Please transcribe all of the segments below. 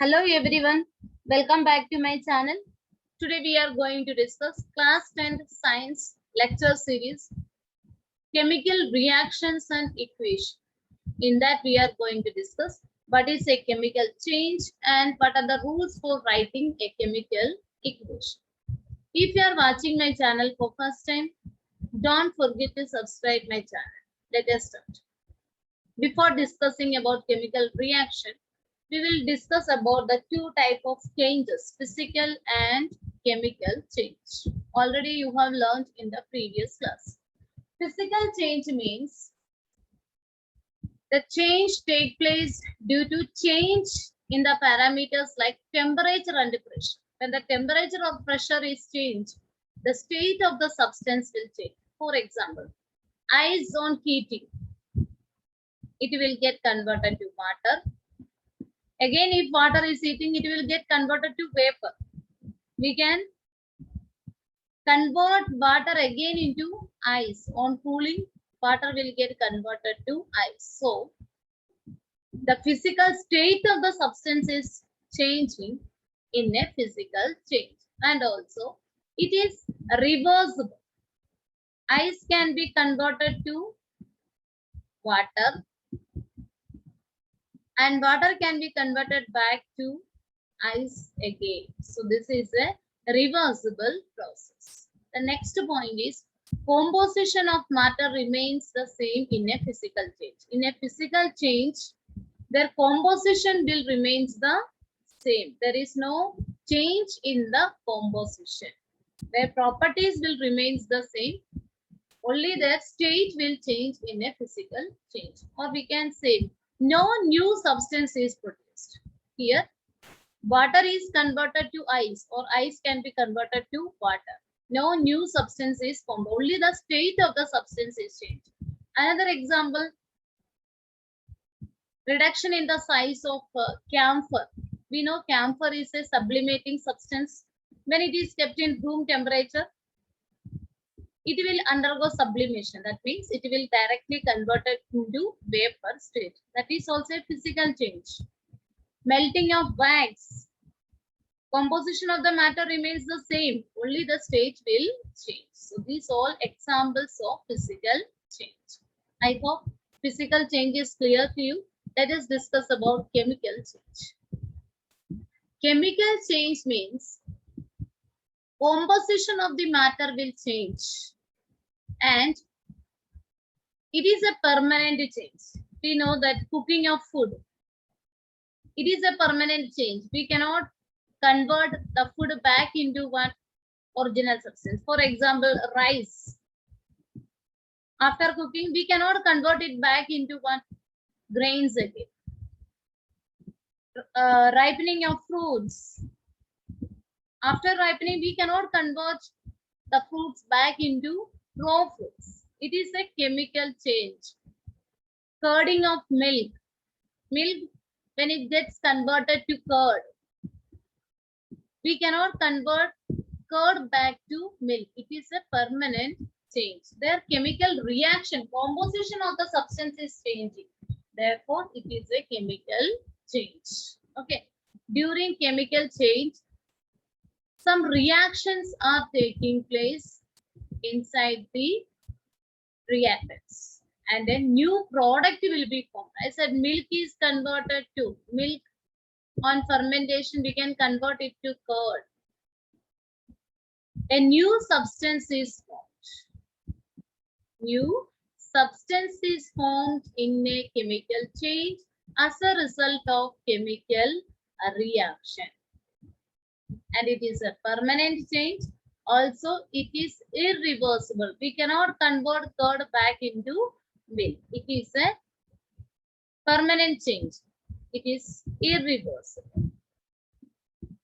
Hello everyone, welcome back to my channel. Today we are going to discuss class 10th science lecture series chemical reactions and equation. In that we are going to discuss what is a chemical change and what are the rules for writing a chemical equation. If you are watching my channel for first time, don't forget to subscribe my channel. Let us start. Before discussing about chemical reaction, we will discuss about the two type of changes, physical and chemical change. Already you have learned in the previous class. Physical change means the change take place due to change in the parameters like temperature and pressure. When the temperature or pressure is changed, the state of the substance will change. For example, ice on heating, it will get converted to water. Again, if water is heating, it will get converted to vapor. We can convert water again into ice. On cooling, water will get converted to ice. So, the physical state of the substance is changing in a physical change. And also, it is reversible. Ice can be converted to water and water can be converted back to ice again. So this is a reversible process. The next point is composition of matter remains the same in a physical change. In a physical change, their composition will remains the same. There is no change in the composition. Their properties will remains the same. Only their state will change in a physical change. Or we can say no new substance is produced. Here water is converted to ice or ice can be converted to water. No new substance is formed. Only the state of the substance is changed. Another example, reduction in the size of camphor. We know camphor is a sublimating substance. When it is kept in room temperature, it will undergo sublimation. That means it will directly convert it into vapor state. That is also a physical change. Melting of wax. Composition of the matter remains the same. Only the state will change. So these all examples of physical change. I hope physical change is clear to you. Let us discuss about chemical change. Chemical change means composition of the matter will change and it is a permanent change. We know that cooking of food, it is a permanent change. We cannot convert the food back into one original substance. For example, rice. After cooking, we cannot convert it back into one grains again. Ripening of fruits. After ripening, we cannot convert the fruits back into raw fruits. It is a chemical change. Curding of milk. Milk, when it gets converted to curd, we cannot convert curd back to milk. It is a permanent change. Their chemical reaction, composition of the substance is changing. Therefore, it is a chemical change. Okay. During chemical change, some reactions are taking place inside the reactants. And a new product will be formed. I said milk is converted to milk. On fermentation, we can convert it to curd. A new substance is formed. New substance is formed in a chemical change as a result of chemical reaction. And it is a permanent change. Also, it is irreversible. We cannot convert curd back into milk. It is a permanent change. It is irreversible.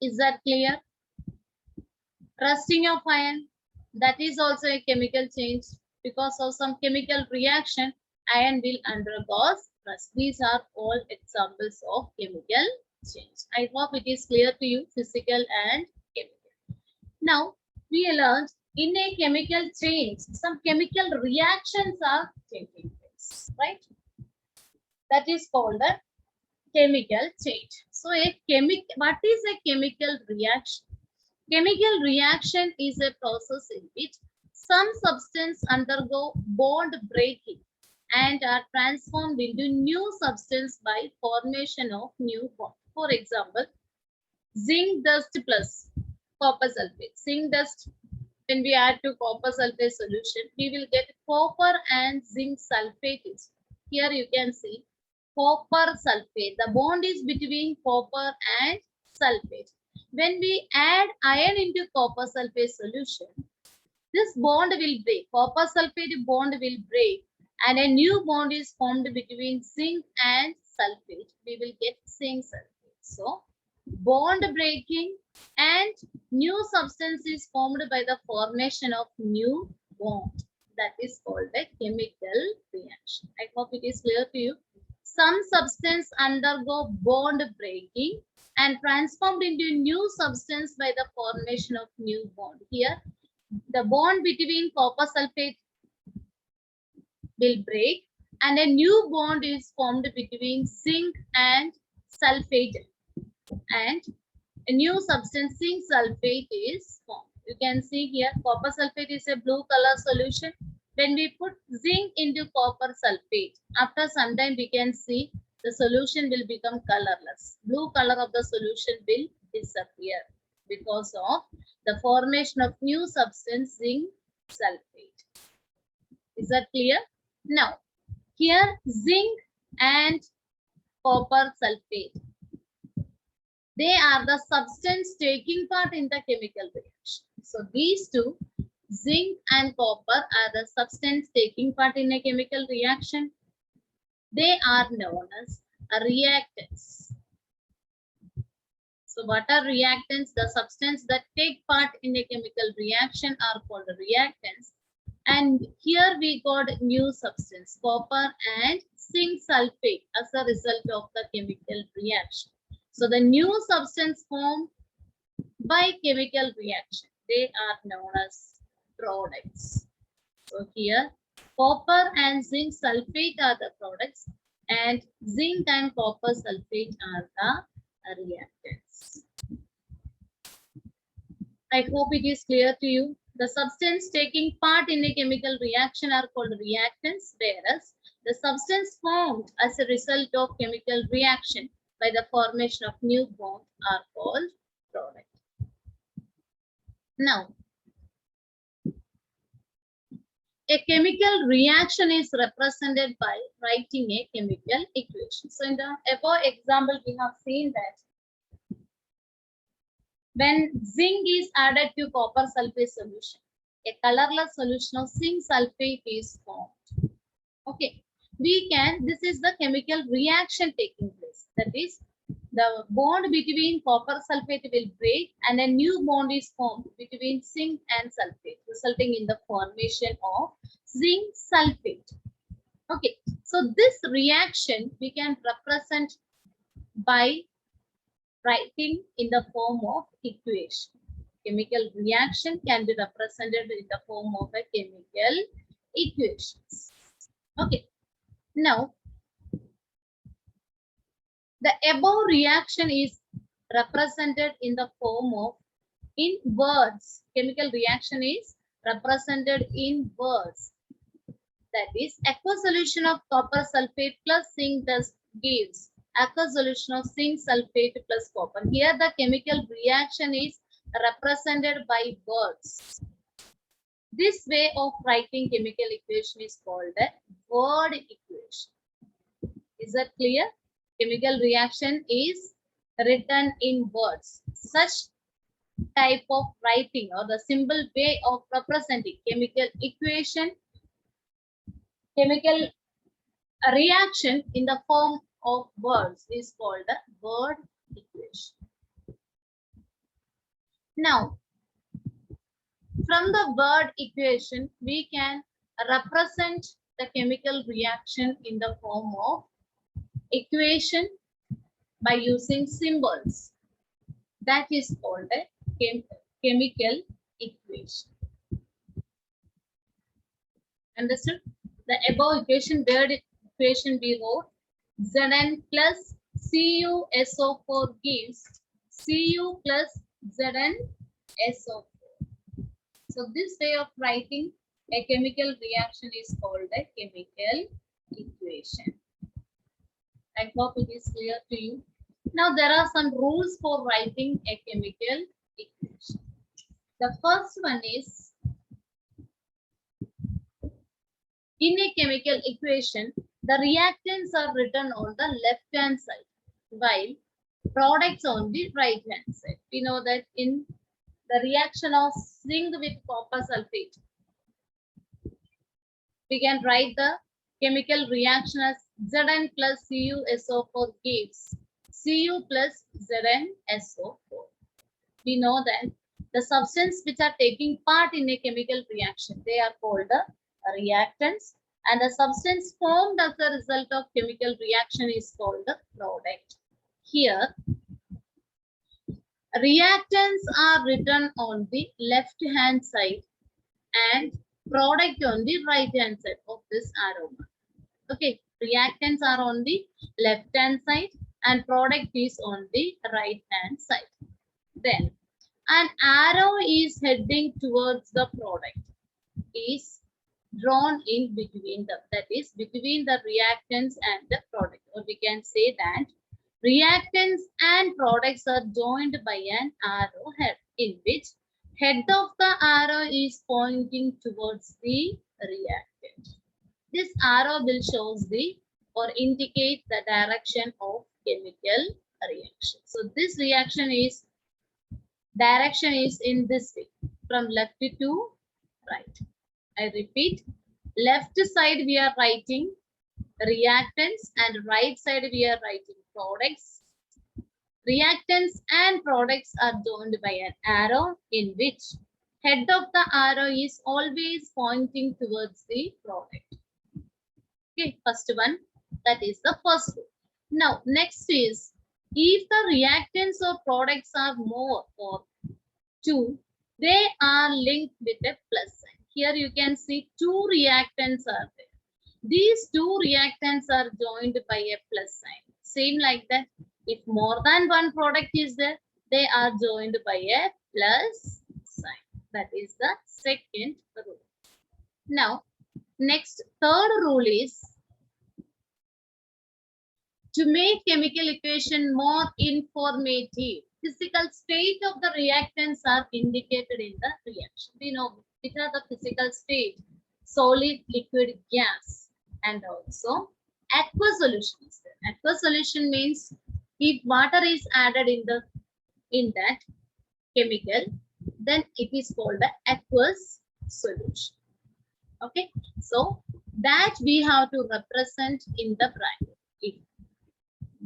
Is that clear? Rusting of iron, that is also a chemical change. Because of some chemical reaction, iron will undergo rust. These are all examples of chemical change. I hope it is clear to you, physical and chemical. Now, we learned in a chemical change, some chemical reactions are taking place, right? That is called the chemical change. So what is a chemical reaction? Chemical reaction is a process in which some substance undergo bond breaking and are transformed into new substance by formation of new bond. For example, zinc dust plus copper sulfate. Zinc dust, when we add to copper sulfate solution, we will get copper and zinc sulfate. Here you can see copper sulfate. The bond is between copper and sulfate. When we add iron into copper sulfate solution, this bond will break. Copper sulfate bond will break and a new bond is formed between zinc and sulfate. We will get zinc sulfate. So, bond breaking and new substance is formed by the formation of new bond. That is called a chemical reaction. I hope it is clear to you. Some substance undergo bond breaking and transformed into new substance by the formation of new bond. Here, the bond between copper sulfate will break and a new bond is formed between zinc and sulfate, and a new substance zinc sulfate is formed. You can see here copper sulfate is a blue color solution. When we put zinc into copper sulfate, after some time we can see the solution will become colorless. Blue color of the solution will disappear because of the formation of new substance zinc sulfate. Is that clear? Now, here zinc and copper sulfate, they are the substance taking part in the chemical reaction. So these two, zinc and copper, are the substance taking part in a chemical reaction. They are known as reactants. So what are reactants? The substance that take part in a chemical reaction are called reactants. And here we got new substance, copper and zinc sulfate, as a result of the chemical reaction. So the new substance formed by chemical reaction, they are known as products. So here copper and zinc sulfate are the products and zinc and copper sulfate are the reactants. I hope it is clear to you. The substance taking part in a chemical reaction are called reactants, whereas the substance formed as a result of chemical reaction by the formation of new bond are called product. Now, a chemical reaction is represented by writing a chemical equation. So in the above example, we have seen that when zinc is added to copper sulfate solution, a colorless solution of zinc sulfate is formed. Okay, this is the chemical reaction taking place. That is, the bond between copper sulfate will break and a new bond is formed between zinc and sulfate, resulting in the formation of zinc sulfate. Okay, so this reaction we can represent by writing in the form of equation. Chemical reaction can be represented in the form of a chemical equations. Okay, now the above reaction is represented in the form of in words. Chemical reaction is represented in words. That is, aqueous solution of copper sulfate plus zinc dust gives aqueous solution of zinc sulfate plus copper. Here the chemical reaction is represented by words. This way of writing chemical equation is called a word equation. Is that clear? Chemical reaction is written in words. Such type of writing or the simple way of representing chemical equation, chemical reaction in the form of words is called a word equation. Now, from the word equation, we can represent the chemical reaction in the form of equation by using symbols. That is called a chemical equation. Understood? The above equation, word equation we wrote Zn plus CuSO4 gives Cu plus ZnSO4. So this way of writing a chemical reaction is called a chemical equation. I hope it is clear to you. Now there are some rules for writing a chemical equation. The first one is, in a chemical equation, the reactants are written on the left hand side, while products on the right hand side. We know that in the reaction of zinc with copper sulfate, we can write the chemical reaction as Zn plus CuSO4 gives Cu plus ZnSO4. We know that the substances which are taking part in a chemical reaction, they are called the reactants, and the substance formed as a result of chemical reaction is called the product. Here, reactants are written on the left hand side and product on the right hand side of this arrow. Okay, reactants are on the left hand side and product is on the right hand side. Then an arrow is heading towards the product is drawn in between them, that is between the reactants and the product, or we can say that reactants and products are joined by an arrow head, in which head of the arrow is pointing towards the reactant. This arrow will shows the or indicate the direction of chemical reaction. So this reaction is direction is in this way, from left to right. I repeat, left side we are writing reactants and right side we are writing products. Reactants and products are joined by an arrow, in which head of the arrow is always pointing towards the product. Okay, first one, that is the first rule. Now, next is, if the reactants or products are more or two, they are linked with a plus sign. Here you can see two reactants are there. These two reactants are joined by a plus sign. Same like that. If more than one product is there, they are joined by a plus sign. That is the second rule. Now, next, third rule is, to make chemical equation more informative, physical state of the reactants are indicated in the reaction. We know which are the physical state: solid, liquid, gas, and also aqueous solution is there. Aqueous solution means if water is added in that chemical, then it is called the aqueous solution. Okay, so that we have to represent in the bracket. If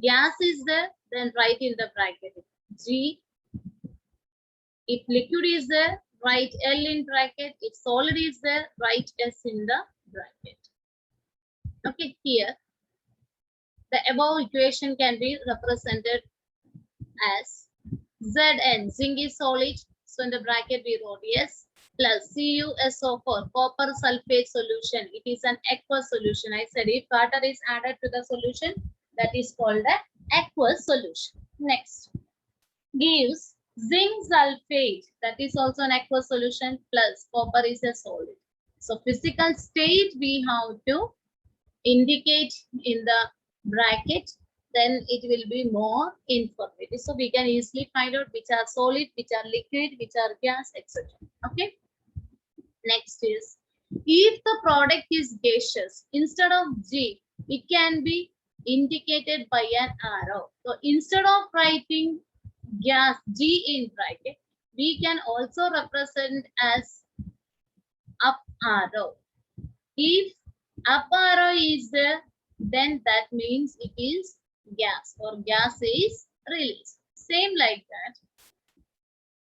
gas is there, then write in the bracket G. If liquid is there, write L in bracket. If solid is there, write S in the bracket. Okay, here the above equation can be represented as Zn, zinc is solid, so in the bracket we wrote S, plus CuSO4, copper sulfate solution. It is an aqueous solution. I said if water is added to the solution, that is called the aqueous solution. Next, gives zinc sulfate, that is also an aqueous solution, plus copper is a solid. So physical state we have to indicate in the bracket, then it will be more informative. So we can easily find out which are solid, which are liquid, which are gas, etc. Okay. Next is, if the product is gaseous, instead of G, it can be indicated by an arrow. So instead of writing gas G in bracket, we can also represent as up arrow. If up arrow is there, then that means it is gas, or gas is released. Same like that.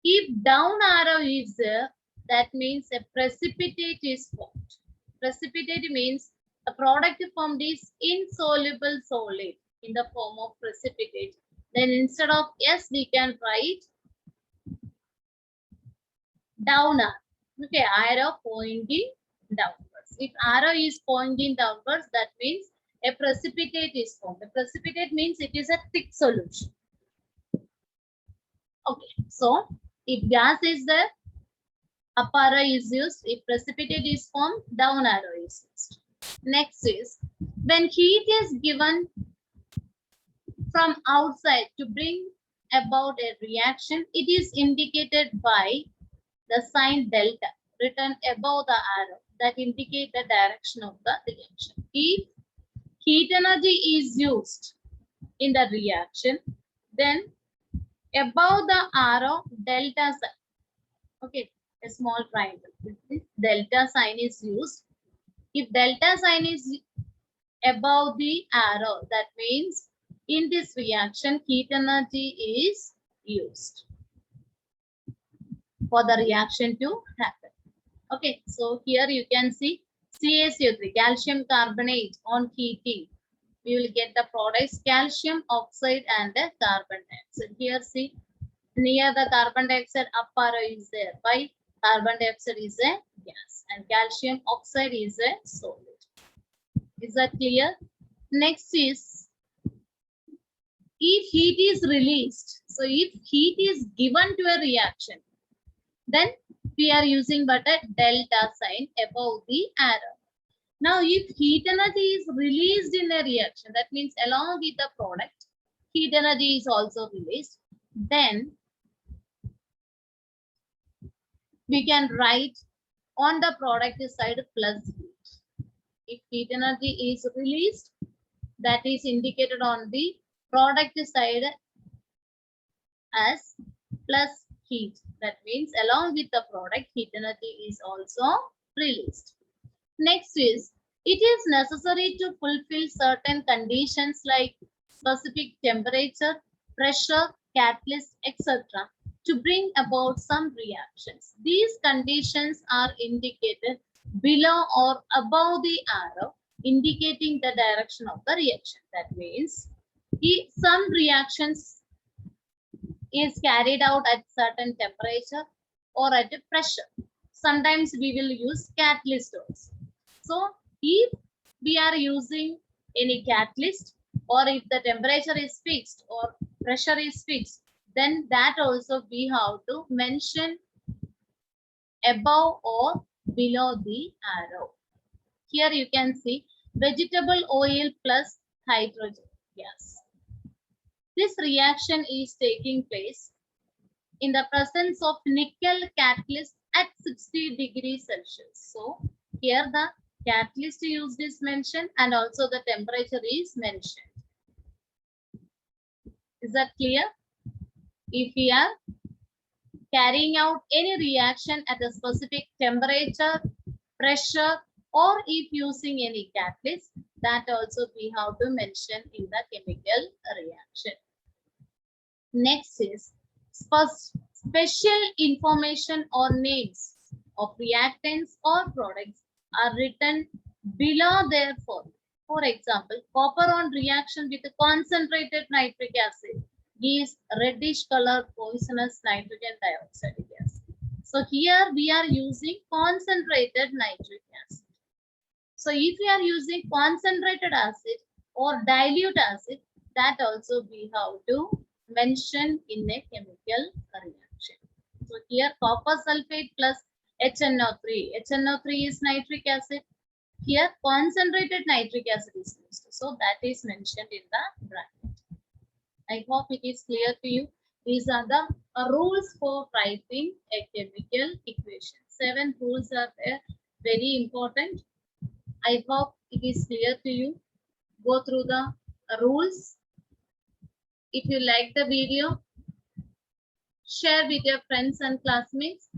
If down arrow is there, that means a precipitate is formed. Precipitate means a product formed is insoluble solid in the form of precipitate. Then instead of S, we can write down arrow. Okay, arrow pointing downwards. If arrow is pointing downwards, that means a precipitate is formed. A precipitate means it is a thick solution. Okay, so if gas is there, up arrow is used. If precipitate is formed, down arrow is used. Next is when heat is given from outside to bring about a reaction, it is indicated by the sign delta written above the arrow that indicate the direction of the reaction. If heat energy is used in the reaction, then above the arrow delta sign, okay, a small triangle, this delta sign is used. If delta sign is above the arrow, that means in this reaction heat energy is used for the reaction to happen. Okay, so here you can see CaCO3, calcium carbonate, on heating we will get the products calcium oxide and the carbon dioxide. Here see, near the carbon dioxide up arrow is there. Why? Carbon dioxide is a gas and calcium oxide is a solid. Is that clear? Next is if heat is released. So if heat is given to a reaction, then we are using but a delta sign above the arrow. Now, if heat energy is released in a reaction, that means along with the product, heat energy is also released, then we can write on the product side plus heat. If heat energy is released, that is indicated on the product side as plus heat. That means along with the product, heat energy is also released. Next is, it is necessary to fulfill certain conditions like specific temperature, pressure, catalyst, etc. to bring about some reactions. These conditions are indicated below or above the arrow, indicating the direction of the reaction. That means if some reactions is carried out at certain temperature or at a pressure. Sometimes we will use catalyst also. So if we are using any catalyst or if the temperature is fixed or pressure is fixed, then that also we have to mention above or below the arrow. Here you can see vegetable oil plus hydrogen gas. This reaction is taking place in the presence of nickel catalyst at 60 degrees Celsius. So here the catalyst used is mentioned and also the temperature is mentioned. Is that clear? If we are carrying out any reaction at a specific temperature, pressure, or if using any catalyst, that also we have to mention in the chemical reaction. Next is special information or names of reactants or products are written below their formula. For example, copper on reaction with concentrated nitric acid gives reddish color poisonous nitrogen dioxide gas. So here we are using concentrated nitric acid. So if we are using concentrated acid or dilute acid, that also we have to mention in a chemical reaction. So here copper sulfate plus HNO3. HNO3 is nitric acid. Here concentrated nitric acid is used. So that is mentioned in the bracket. I hope it is clear to you. These are the rules for writing a chemical equation. 7 rules are there, very important. I hope it is clear to you. Go through the rules. If you like the video, share with your friends and classmates.